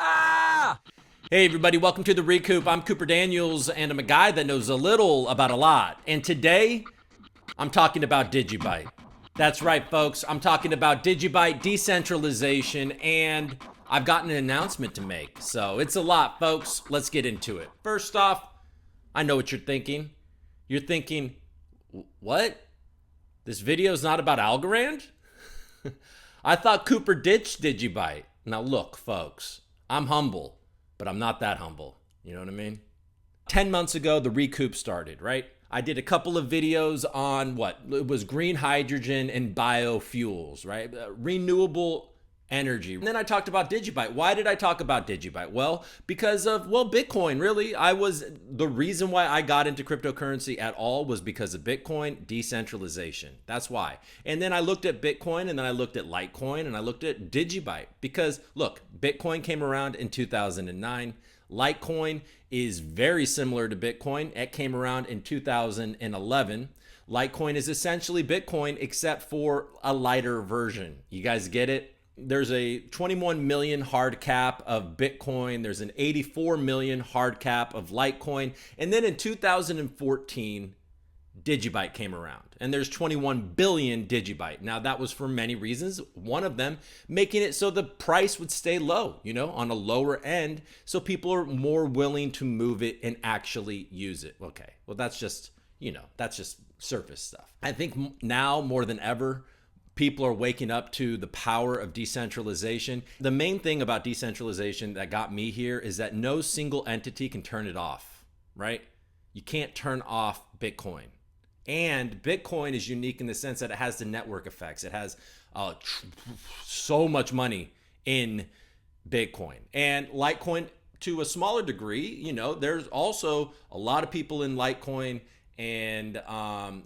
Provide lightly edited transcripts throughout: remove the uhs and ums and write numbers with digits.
Ah! Hey everybody, welcome to the ReCoop. I'm Cooper Daniels and I'm a guy that knows a little about a lot. And today, I'm talking about Digibyte. That's right, folks. I'm talking about Digibyte decentralization, and I've got an announcement to make. So it's a lot, folks. Let's get into it. First off, I know what you're thinking. You're thinking, what? This video is not about Algorand? I thought Cooper ditched Digibyte. Now look, folks, I'm humble, but I'm not that humble. You know what I mean? 10 months ago, the ReCoop started, right? I did a couple of videos on it was green hydrogen and biofuels, right? Renewable energy. And then I talked about Digibyte. Why did I talk about Digibyte? Well, because of, Bitcoin, really. The reason why I got into cryptocurrency at all was because of Bitcoin decentralization. That's why. And then I looked at Bitcoin, and then I looked at Litecoin, and I looked at Digibyte. Because look, Bitcoin came around in 2009. Litecoin is very similar to Bitcoin. It came around in 2011. Litecoin is essentially Bitcoin except for a lighter version. You guys get it? There's a 21 million hard cap of Bitcoin. There's an 84 million hard cap of Litecoin. And then in 2014, Digibyte came around, and there's 21 billion Digibyte. Now that was for many reasons. One of them making it so the price would stay low, on a lower end, so people are more willing to move it and actually use it. Okay, well that's just surface stuff. I think now more than ever, people are waking up to the power of decentralization. The main thing about decentralization that got me here is that no single entity can turn it off, right? You can't turn off Bitcoin. And Bitcoin is unique in the sense that it has the network effects. It has so much money in Bitcoin. And Litecoin, to a smaller degree, there's also a lot of people in Litecoin and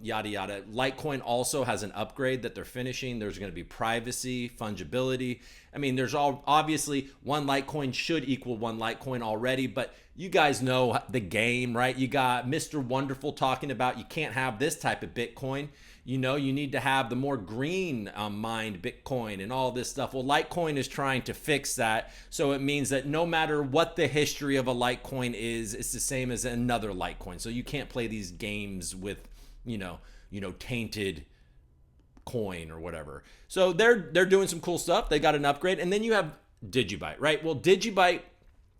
yada yada. Litecoin also has an upgrade that they're finishing. There's going to be privacy, fungibility. I mean, there's obviously one Litecoin should equal one Litecoin already, but you guys know the game, right? You got Mr. Wonderful talking about you can't have this type of Bitcoin. You need to have the more green mined Bitcoin and all this stuff. Well, Litecoin is trying to fix that. So it means that no matter what the history of a Litecoin is, it's the same as another Litecoin. So you can't play these games with, tainted coin or whatever. So they're doing some cool stuff. They got an upgrade. And then you have Digibyte, right? Well, Digibyte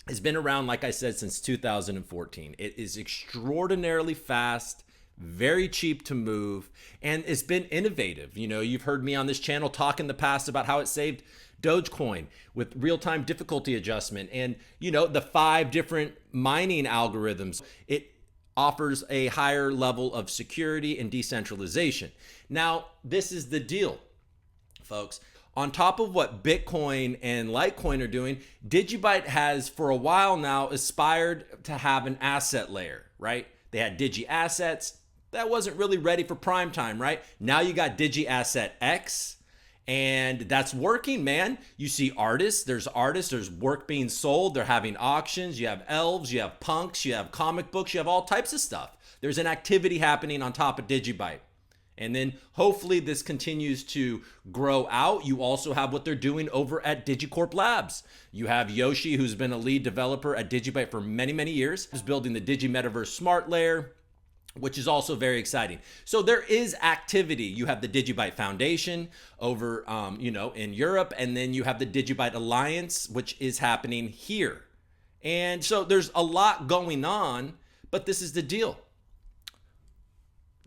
has been around, like I said, since 2014. It is extraordinarily fast, very cheap to move, and it's been innovative. You've heard me on this channel talk in the past about how it saved Dogecoin with real-time difficulty adjustment and, the 5 different mining algorithms. It offers a higher level of security and decentralization. Now, this is the deal, folks. On top of what Bitcoin and Litecoin are doing, Digibyte has for a while now aspired to have an asset layer, right? They had DigiassetX. That wasn't really ready for prime time, right? Now you got DigiassetX, and that's working, man. You see artists, there's work being sold, they're having auctions, you have elves, you have punks, you have comic books, you have all types of stuff. There's an activity happening on top of Digibyte. And then hopefully this continues to grow out. You also have what they're doing over at DigiCorp Labs. You have Yoshi, who's been a lead developer at Digibyte for many, many years. He's building the DigiMetaverse Smart Layer, which is also very exciting. So there is activity. You have the Digibyte Foundation over, in Europe, and then you have the Digibyte Alliance, which is happening here. And so there's a lot going on, but this is the deal.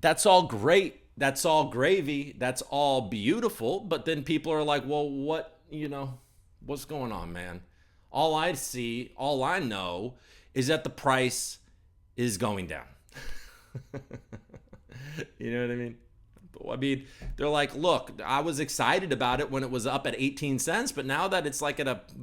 That's all great. That's all gravy. That's all beautiful. But then people are like, well, what's going on, man? All I know is that the price is going down. You know what I mean? They're like, look, I was excited about it when it was up at 18 cents, but now that it's like at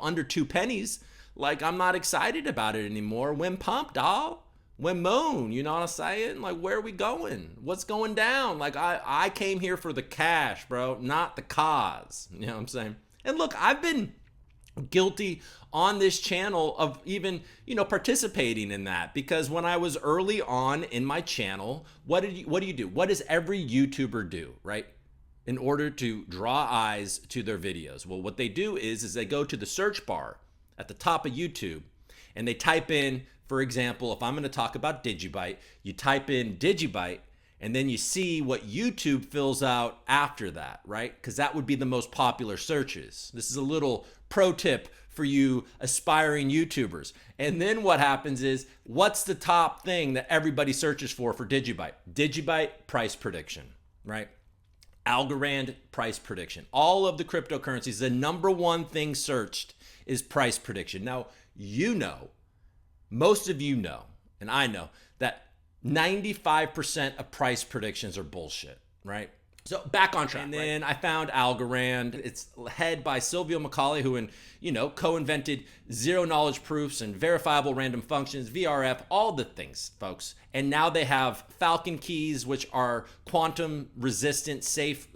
under 2 pennies, like I'm not excited about it anymore. When pump, dawg. When moon, you know what I'm saying? Like, where are we going? What's going down? Like, I came here for the cash, bro, not the cause. You know what I'm saying? And look, I've been guilty on this channel of even, participating in that, because when I was early on in my channel, what do you do? What does every YouTuber do, right? In order to draw eyes to their videos? Well, what they do is they go to the search bar at the top of YouTube and they type in, for example, if I'm going to talk about Digibyte, you type in Digibyte and then you see what YouTube fills out after that, right? Because that would be the most popular searches. This is a little pro tip for you aspiring YouTubers. And then what happens is, what's the top thing that everybody searches for Digibyte? Digibyte price prediction, right? Algorand price prediction. All of the cryptocurrencies, the number one thing searched is price prediction. Now, most of you know, and I know, that 95% of price predictions are bullshit, right? So back on track. And then I found Algorand. It's led by Silvio Macaulay, who co-invented zero knowledge proofs and verifiable random functions, VRF, all the things, folks. And now they have Falcon keys, which are quantum resistant, safe,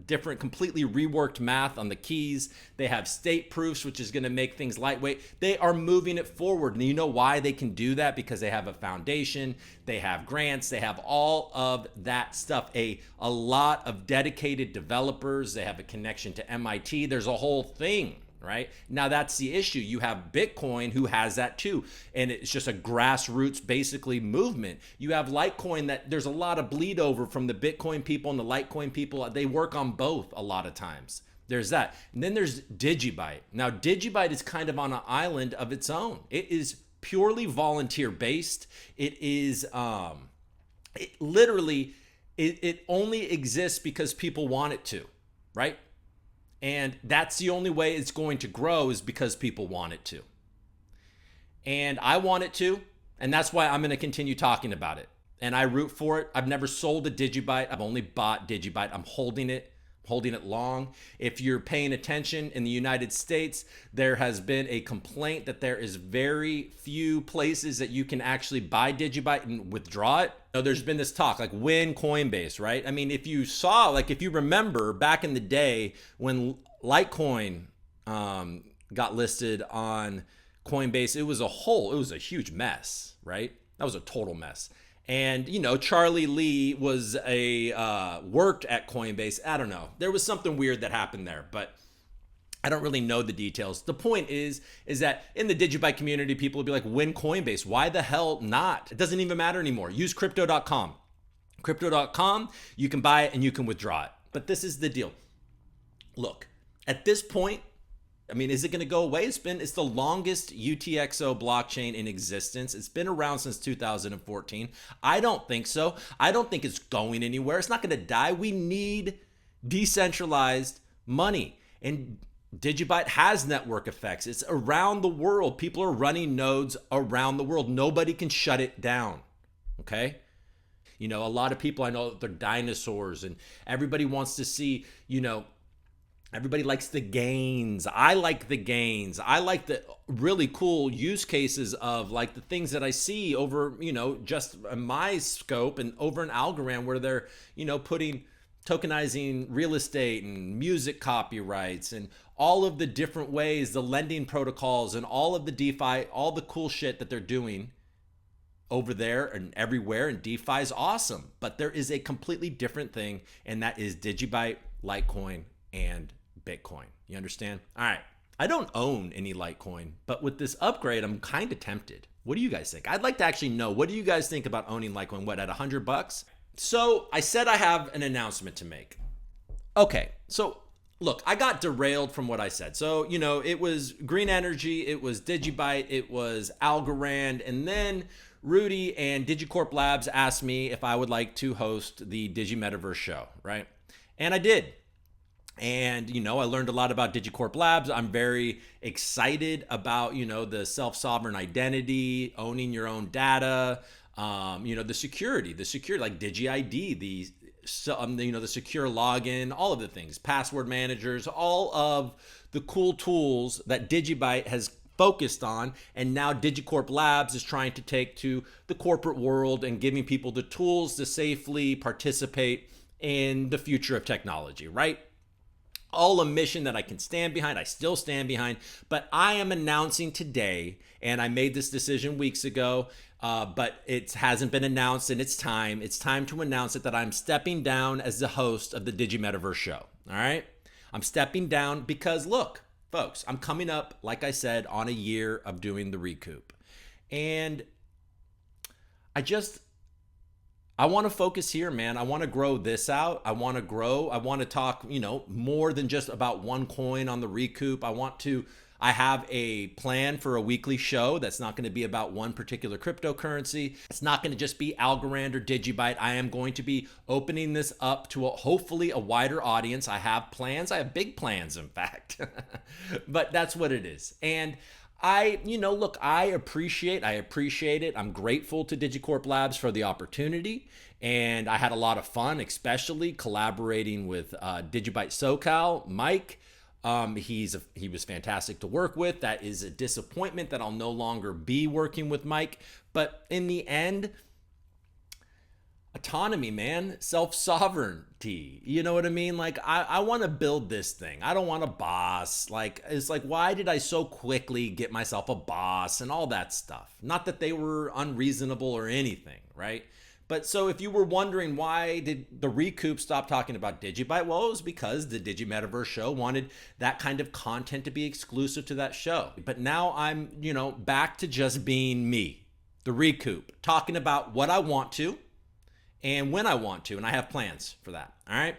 different, completely reworked math on the keys. They have state proofs, which is going to make things lightweight. They are moving it forward. And you know why they can do that? Because they have a foundation, they have grants, they have all of that stuff. A lot of dedicated developers. They have a connection to MIT. There's a whole thing, right? Now that's the issue. You have Bitcoin, who has that too. And it's just a grassroots, basically, movement. You have Litecoin, that there's a lot of bleed over from the Bitcoin people and the Litecoin people. They work on both a lot of times. There's that. And then there's Digibyte. Now, Digibyte is kind of on an island of its own. It is purely volunteer based. It is, it only exists because people want it to, right? And that's the only way it's going to grow, is because people want it to. And I want it to, and that's why I'm going to continue talking about it. And I root for it. I've never sold a Digibyte. I've only bought Digibyte. I'm holding it long. If you're paying attention, in the United States, there has been a complaint that there is very few places that you can actually buy Digibyte and withdraw it. So there's been this talk, like when Coinbase, right? I mean, if you remember back in the day when Litecoin got listed on Coinbase, it was a huge mess, right? That was a total mess. And, Charlie Lee was worked at Coinbase. I don't know. There was something weird that happened there, but I don't really know the details. The point is that in the Digibyte community, people will be like, when Coinbase? Why the hell not? It doesn't even matter anymore. Use crypto.com. Crypto.com, you can buy it and you can withdraw it. But this is the deal. Look, at this point, I mean, is it going to go away? It's the longest UTXO blockchain in existence. It's been around since 2014. I don't think so. I don't think it's going anywhere. It's not going to die. We need decentralized money. And Digibyte has network effects. It's around the world. People are running nodes around the world. Nobody can shut it down. Okay? A lot of people, I know, they're dinosaurs, and everybody wants to see, everybody likes the gains. I like the gains. I like the really cool use cases of like the things that I see over, just my scope and over an Algorand where they're, tokenizing real estate and music copyrights and all of the different ways, the lending protocols and all of the DeFi, all the cool shit that they're doing over there and everywhere. And DeFi is awesome, but there is a completely different thing, and that is Digibyte, Litecoin, and Bitcoin. You understand? All right. I don't own any Litecoin, but with this upgrade, I'm kind of tempted. What do you guys think? I'd like to actually know, what do you guys think about owning Litecoin? What, at $100? So I said I have an announcement to make. Okay. So look, I got derailed from what I said. So, it was green energy, it was Digibyte, it was Algorand, and then Rudy and DigiCorp Labs asked me if I would like to host the DigiMetaverse Show, right? And I did. And, I learned a lot about DigiCorp Labs. I'm very excited about, the self-sovereign identity, owning your own data, the security, like Digi ID, the secure login, all of the things, password managers, all of the cool tools that Digibyte has focused on, and now DigiCorp Labs is trying to take to the corporate world and giving people the tools to safely participate in the future of technology, right? All a mission that I can stand behind. I still stand behind, but I am announcing today, and I made this decision weeks ago, but it hasn't been announced, and it's time. It's time to announce it, that I'm stepping down as the host of the DigiMetaverse Show. All right? I'm stepping down because, look, folks, I'm coming up, like I said, on a year of doing the ReCoop. And I want to focus here, man. I want to grow this out. I want to grow. I want to talk, more than just about one coin on the ReCoop. I have a plan for a weekly show that's not going to be about one particular cryptocurrency. It's not going to just be Algorand or Digibyte. I am going to be opening this up to hopefully a wider audience. I have plans. I have big plans, in fact. But that's what it is. And look, I appreciate it. I'm grateful to DigiCorp Labs for the opportunity. And I had a lot of fun, especially collaborating with Digibyte SoCal, Mike. He was fantastic to work with. That is a disappointment that I'll no longer be working with Mike. But in the end, autonomy, man, self-sovereignty. You know what I mean? Like, I want to build this thing. I don't want a boss. It's like, why did I so quickly get myself a boss and all that stuff? Not that they were unreasonable or anything, right? But so if you were wondering why did the ReCoop stop talking about Digibyte, well, it was because the DigiMetaverse Show wanted that kind of content to be exclusive to that show. But now I'm, back to just being me, the ReCoop, talking about what I want to and when I want to, and I have plans for that. All right.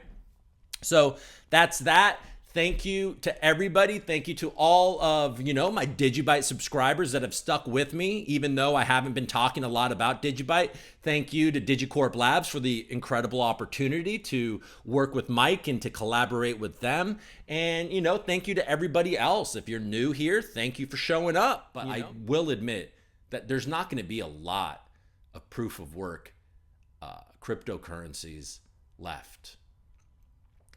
So that's that. Thank you to everybody. Thank you to all of, my Digibyte subscribers that have stuck with me, even though I haven't been talking a lot about Digibyte. Thank you to DigiCorp Labs for the incredible opportunity to work with Mike and to collaborate with them. And, thank you to everybody else. If you're new here, thank you for showing up. But I will admit that there's not going to be a lot of proof of work cryptocurrencies left.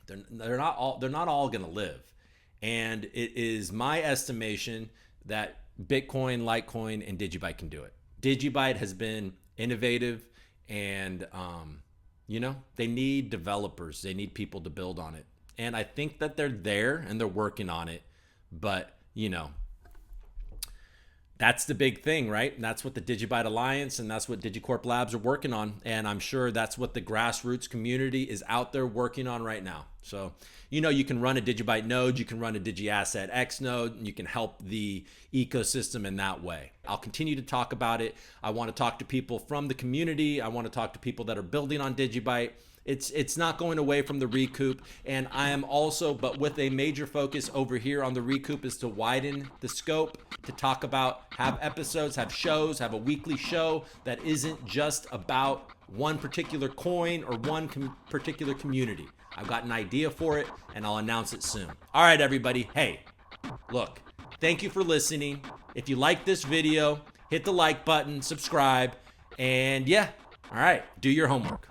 They're not all going to live. And it is my estimation that Bitcoin, Litecoin, and Digibyte can do it. Digibyte has been innovative, and they need developers. They need people to build on it. And I think that they're there and they're working on it. But, that's the big thing, right? And that's what the Digibyte Alliance and that's what DigiCorp Labs are working on. And I'm sure that's what the grassroots community is out there working on right now. So, you can run a Digibyte node, you can run a DigiassetX node, and you can help the ecosystem in that way. I'll continue to talk about it. I want to talk to people from the community. I want to talk to people that are building on Digibyte. It's not going away from the ReCoop, and I am also, but with a major focus over here on the ReCoop, is to widen the scope, to talk about, have episodes, have shows, have a weekly show that isn't just about one particular coin or one particular community. I've got an idea for it, and I'll announce it soon. All right, everybody. Hey, look, thank you for listening. If you like this video, hit the like button, subscribe, and yeah, all right, do your homework.